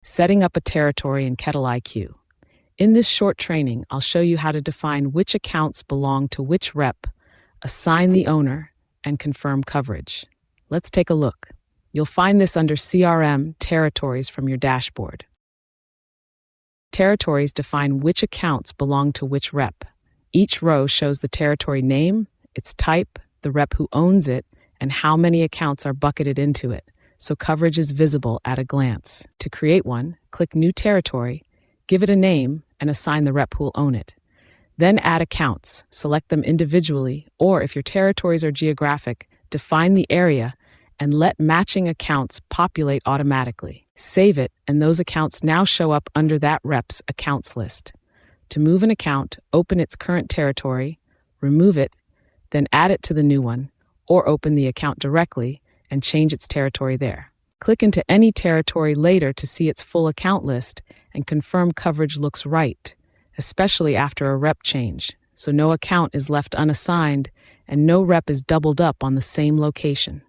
Setting up a territory in KettleiQ. In this short training, I'll show you how to define which accounts belong to which rep, assign the owner, and confirm coverage. Let's take a look. You'll find this under CRM Territories from your dashboard. Territories define which accounts belong to which rep. Each row shows the territory name, its type, the rep who owns it, and how many accounts are bucketed into it, so coverage is visible at a glance. To create one, click New Territory, give it a name, and assign the rep who will own it. Then add accounts, select them individually, or if your territories are geographic, define the area and let matching accounts populate automatically. Save it, and those accounts now show up under that rep's accounts list. To move an account, open its current territory, remove it, then add it to the new one, or open the account directly and change its territory there. Click into any territory later to see its full account list and confirm coverage looks right, especially after a rep change, so no account is left unassigned and no rep is doubled up on the same location.